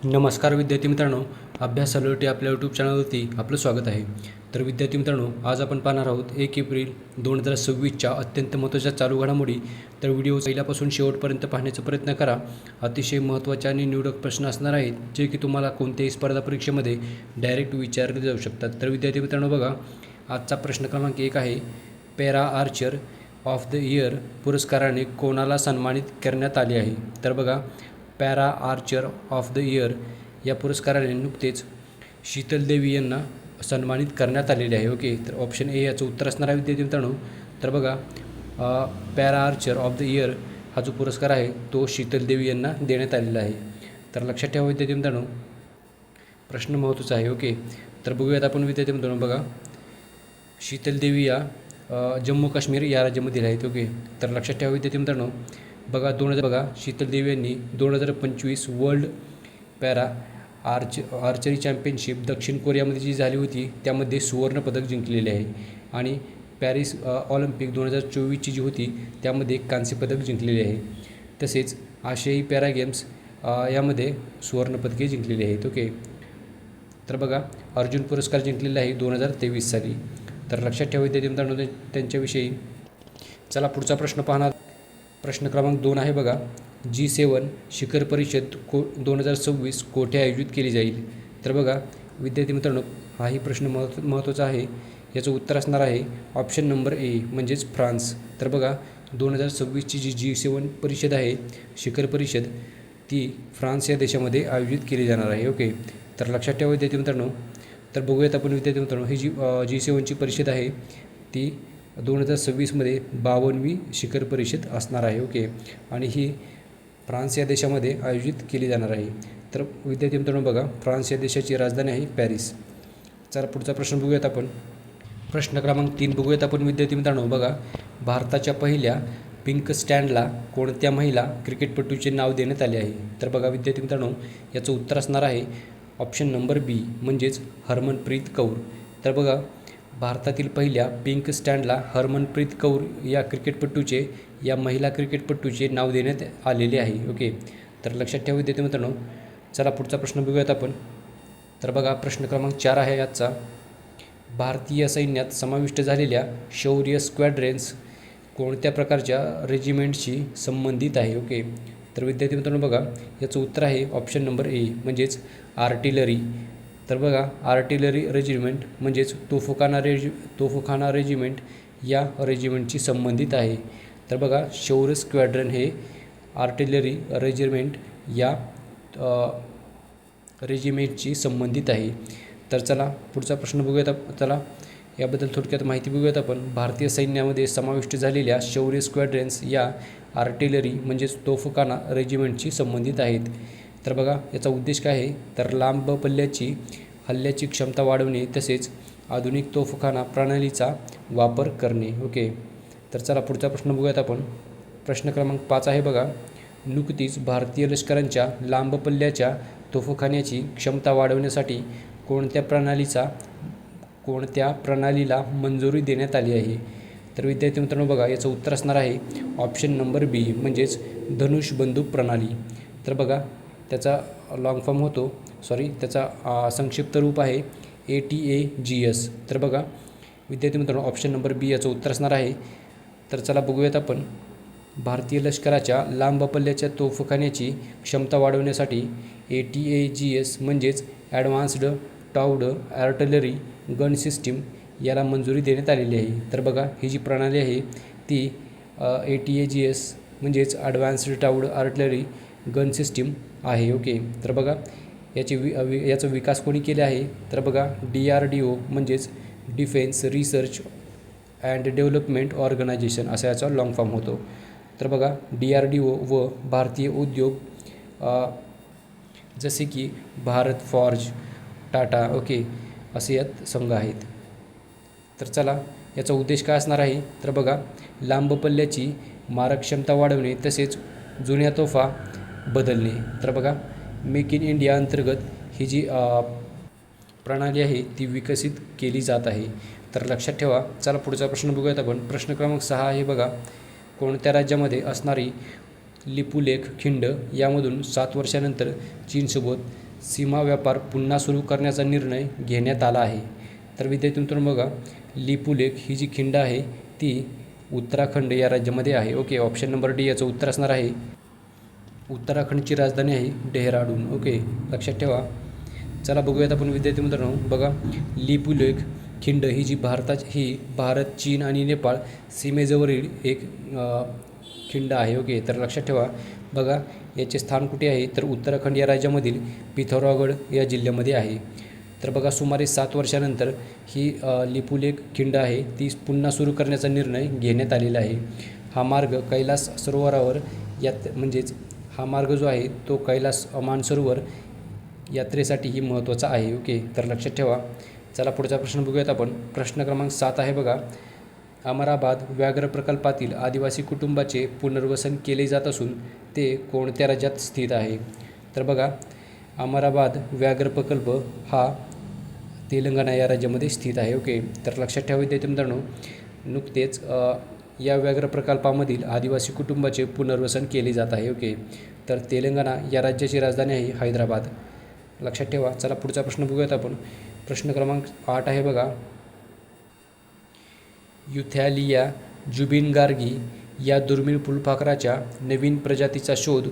नमस्कार विद्यार्थी मित्रांनो, अभ्यास अलर्ट या आपल्या यूट्यूब चॅनलवरती आपलं स्वागत आहे. तर विद्यार्थी मित्रांनो, आज आपण पाहणार आहोत 1 एप्रिल 2026च्या अत्यंत महत्त्वाच्या चालू घडामोडी. तर व्हिडिओ पहिल्यापासून शेवटपर्यंत पाहण्याचा प्रयत्न करा. अतिशय महत्त्वाचे आणि निवडक प्रश्न असणार आहेत, जे की तुम्हाला कोणत्याही स्पर्धा परीक्षेमध्ये डायरेक्ट विचारले जाऊ शकतात. तर विद्यार्थी मित्रांनो बघा, आजचा प्रश्न क्रमांक 1 आहे, para Archer of the year पुरस्काराने कोणाला सन्मानित करण्यात आले आहे? तर बघा, para Archer of the year या पुरस्काराने नुकतेच शीतल देवी यांना सन्मानित करण्यात आलेले आहे. ओके, तर ऑप्शन ए याचं उत्तर असणार आहे विद्यार्थी मित्रांनो. तर बघा, para Archer of the year हा जो पुरस्कार आहे तो शीतल देवी यांना देण्यात आलेला आहे. तर लक्षात ठेवा विद्यार्थी मित्रांनो, प्रश्न महत्त्वाचा आहे. ओके, तर बघूयात आपण विद्यार्थी मित्रांनो. बघा, शीतल देवी या जम्मू काश्मीर या राज्यामधील आहेत. ओके, तर लक्षात ठेवा विद्यार्थी मित्रांनो. बघा, शीतल देवी यांनी 2025 वर्ल्ड पॅरा आर्चरी चॅम्पियनशिप दक्षिण कोरियामध्ये जी झाली होती त्यामध्ये सुवर्णपदक जिंकलेले आहे. आणि पॅरिस ऑलिम्पिक 2024ची जी होती त्यामध्ये कांस्यपदक जिंकलेले आहे. तसेच आशियाई पॅरा गेम्स यामध्ये सुवर्णपदके जिंकलेली आहेत. ओके, तर बघा, अर्जुन पुरस्कार जिंकलेला आहे 2023 साली. तर लक्षात ठेवा विद्यार्थी मित्रांनो त्यांच्याविषयी. चला पुढचा प्रश्न पाहणार. प्रश्न क्रमांक 2 आहे बघा, G7 शिखर परिषद 2026 कोठे आयोजित केली जाईल? तर बघा विद्यार्थी मित्रांनो, हाही प्रश्न महत्त्वाचा आहे. याचं उत्तर असणार आहे ऑप्शन नंबर ए म्हणजेच फ्रान्स. तर बघा, 2026ची जी G7 परिषद आहे, शिखर परिषद, ती फ्रान्स या देशामध्ये आयोजित केली जाणार आहे. ओके, तर लक्षात ठेवा विद्यार्थी मित्रांनो. तर बघूयात आपण विद्यार्थी मित्रांनो, ही जी G7ची परिषद आहे ती 2026मध्ये 52वी शिखर परिषद असणार आहे. ओके, आणि ही फ्रान्स या देशामध्ये आयोजित केली जाणार आहे. तर विद्यार्थी मित्रांनो बघा, फ्रान्स या देशाची राजधानी आहे पॅरिस. चला पुढचा प्रश्न बघूयात आपण. प्रश्न क्रमांक 3 बघूयात आपण विद्यार्थी मित्रांनो. बघा, भारताच्या पहिल्या पिंक स्टँडला कोणत्या महिला क्रिकेटपटूचे नाव देण्यात आले आहे? तर बघा विद्यार्थी मित्रांनो, याचं उत्तर असणार आहे ऑप्शन नंबर बी म्हणजेच हरमनप्रीत कौर. तर बघा, भारतातील पहिल्या पिंक स्टँडला हरमनप्रीत कौर या महिला क्रिकेटपटूचे नाव देण्यात आलेले आहे. ओके, तर लक्षात ठेवा विद्यार्थी मित्रांनो. चला पुढचा प्रश्न बघूयात आपण. तर बघा, प्रश्न क्रमांक 4 आहे आजचा, भारतीय सैन्यात समाविष्ट झालेल्या शौर्य स्क्वॅड्रन्स कोणत्या प्रकारच्या रेजिमेंटशी संबंधित आहे? ओके, तर विद्यार्थी मित्रांनो बघा, याचं उत्तर आहे ऑप्शन नंबर ए म्हणजेच आर्टिलरी. तर बघा, आर्टिलरी रेजिमेंट म्हणजेच तोफखाना रेजिमेंट या रेजिमेंटशी संबंधित आहे. तर बघा, शौर्य स्क्वॅड्रन हे आर्टिलरी रेजिमेंट या रेजिमेंटशी संबंधित आहे. तर चला पुढचा प्रश्न बघूयात. चला याबद्दल थोडक्यात माहिती बघूयात आपण. भारतीय सैन्यामध्ये समाविष्ट झालेल्या शौर्य स्क्वॅड्रन्स या आर्टिलरी म्हणजेच तोफखाना रेजिमेंटशी संबंधित आहेत. तर बघा, याचा उद्देश काय आहे? तर लांब पल्ल्याची हल्ल्याची क्षमता वाढवणे तसेच आधुनिक तोफखाना प्रणालीचा वापर करणे. ओके, तर चला पुढचा प्रश्न बघूयात आपण. प्रश्न क्रमांक 5 आहे बघा, नुकतीच भारतीय लष्करांच्या लांब पल्ल्याच्या तोफखान्याची क्षमता वाढवण्यासाठी कोणत्या प्रणालीला मंजुरी देण्यात आली आहे? तर विद्यार्थी मित्रांनो बघा, याचं उत्तर असणार आहे ऑप्शन नंबर बी म्हणजेच धनुष बंदूक प्रणाली. तर बघा, त्याचा त्याचा संक्षिप्त रूप आहे ATAGS. तर बघा विद्यार्थी मित्रांनो, ऑप्शन नंबर बी याचं उत्तर असणार आहे. तर चला बघूयात आपण. भारतीय लष्कराच्या लांब पल्ल्याच्या तोफखान्याची क्षमता वाढवण्यासाठी ATAGS म्हणजेच advanced towed artillery gun system याला मंजुरी देण्यात आलेली आहे. तर बघा, ही जी प्रणाली आहे ती ATAGS म्हणजेच advanced towed artillery gun system आहे. ओके, तर बघा, याचा विकास कोणी केला आहे? तर बघा, DRDO म्हणजेच defence research and development organisation असा याचा लॉंग फॉर्म होतो. तर बघा, DRDO व भारतीय उद्योग जसे की भारत फॉर्ज, टाटा, ओके, असे यात संघ आहेत. तर चला, याचा उद्देश काय असणार आहे? तर बघा, लांब पल्ल्याची मारक क्षमता वाढवणे तसेच जुन्या तोफा बदलणे. तर बघा, मेक इन इंडिया अंतर्गत ही जी प्रणाली आहे ती विकसित केली जात आहे. तर लक्षात ठेवा. चला पुढचा प्रश्न बघूयात आपण. प्रश्न क्रमांक 6 आहे बघा, कोणत्या राज्यामध्ये असणारी लिपुलेख खिंड यामधून 7 वर्षानंतर चीनसोबत सीमा व्यापार पुन्हा सुरू करण्याचा निर्णय घेण्यात आला आहे. तर विद्यार्थी मित्रांनो बघा, लिपुलेख ही जी खिंड आहे ती उत्तराखंड या राज्यामध्ये आहे. ओके, ऑप्शन नंबर डी याचं उत्तर असणार आहे. उत्तराखंडची राजधानी आहे डेहराडून. ओके, लक्षात ठेवा. चला बघूयात आपण विद्यार्थी मित्रांनो बघा, लिपुलेख खिंड ही जी भारत, चीन आणि नेपाळ सीमेजवळील एक खिंड आहे. ओके, तर लक्षात ठेवा. बघा, याचे स्थान कुठे आहे तर उत्तराखंड या राज्यामधील पिथौरागड या जिल्ह्यामध्ये आहे. तर बघा, सुमारे 7 वर्षानंतर ही लिपुलेख खिंड आहे ती पुन्हा सुरू करण्याचा निर्णय घेण्यात आलेला आहे. हा मार्ग कैलास सरोवरावर म्हणजेच हा मार्ग जो आहे तो कैलास मानसरोवर यात्रेसाठीही महत्त्वाचा आहे. ओके, तर लक्षात ठेवा. चला पुढचा प्रश्न बघूयात आपण. प्रश्न क्रमांक 7 आहे बघा, अमराबाद व्याघ्र प्रकल्पातील आदिवासी कुटुंबाचे पुनर्वसन केले जात असून ते कोणत्या राज्यात स्थित आहे. तर बघा, अमराबाद व्याघ्र प्रकल्प हा तेलंगणा या राज्यामध्ये स्थित आहे. ओके, तर लक्षात ठेवा विद्यार्थी मित्रांनो, नुकतेच या व्याघ्र प्रकल्पामधील आदिवासी कुटुंबाचे पुनर्वसन केले जात आहे. ओके, तर तेलंगणा या राज्याची राजधानी आहे हैदराबाद. लक्षात ठेवा. चला पुढचा प्रश्न बघूयात आपण. प्रश्न क्रमांक 8 आहे बघा, युथॅलिया जुबिनगार्गी या दुर्मिळ फुलपाखराच्या नवीन प्रजातीचा शोध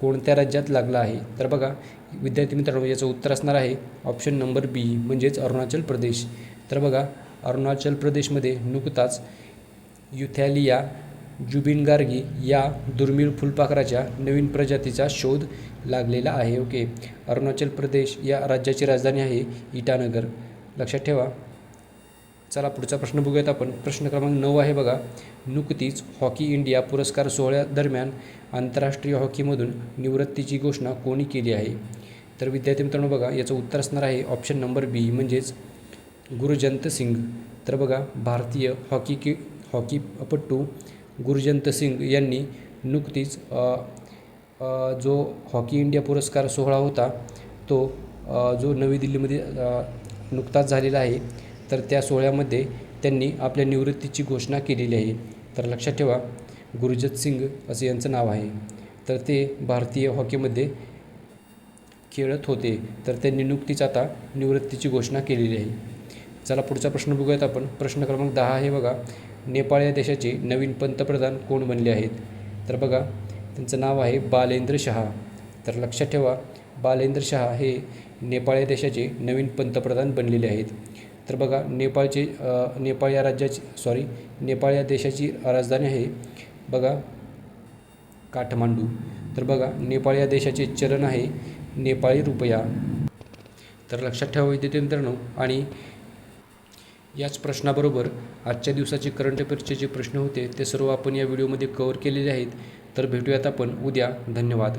कोणत्या राज्यात लागला आहे. तर बघा विद्यार्थी मित्रांनो, याचं उत्तर असणार आहे ऑप्शन नंबर बी म्हणजेच अरुणाचल प्रदेश. तर बघा, अरुणाचल प्रदेशमध्ये नुकताच युथॅलिया जुबिनगार्गी या दुर्मिळ फुलपाखराच्या नवीन प्रजातीचा शोध लागलेला आहे. ओके, अरुणाचल प्रदेश या राज्याची राजधानी आहे इटानगर. लक्षात ठेवा. चला पुढचा प्रश्न बघूयात आपण. प्रश्न क्रमांक 9 आहे बघा, नुकतीच हॉकी इंडिया पुरस्कार सोहळ्यादरम्यान आंतरराष्ट्रीय हॉकीमधून निवृत्तीची घोषणा कोणी केली आहे. तर विद्यार्थी मित्रांनो बघा, याचं उत्तर असणार आहे ऑप्शन नंबर बी म्हणजेच गुरजंत सिंग. तर बघा, भारतीय हॉकीपटू गुरजंत सिंग यांनी नुकतीच जो हॉकी इंडिया पुरस्कार सोहळा होता तो जो नवी दिल्लीमध्ये नुकताच झालेला आहे, तर त्या सोहळ्यामध्ये त्यांनी आपल्या निवृत्तीची घोषणा केलेली आहे. तर लक्षात ठेवा, गुरजंत सिंग असे यांचं नाव आहे. तर ते भारतीय हॉकीमध्ये खेळत होते, तर त्यांनी नुकतीच आता निवृत्तीची घोषणा केलेली आहे. चला पुढचा प्रश्न बघूयात आपण. प्रश्न क्रमांक 10 आहे बघा, नेपाळ या देशाचे नवीन पंतप्रधान कोण बनले आहेत. तर बघा, त्यांचं नाव आहे बालेंद्र शाह. तर लक्षात ठेवा, बालेंद्र शाह हे नेपाळ या देशाचे नवीन पंतप्रधान बनलेले आहेत. तर बघा, नेपाळ या देशाची राजधानी आहे बघा काठमांडू. तर बघा, नेपाळ या देशाचे चलन आहे नेपाळी रुपया. तर लक्षात ठेवा विद्यार्थी मित्रांनो, आणि याच प्रश्नाबरोबर आजच्या दिवसाचे करंट अफेअर्सचे जे प्रश्न होते ते सर्व आपण या व्हिडिओमध्ये कव्हर केलेले आहेत. तर भेटूयात आपण उद्या. धन्यवाद.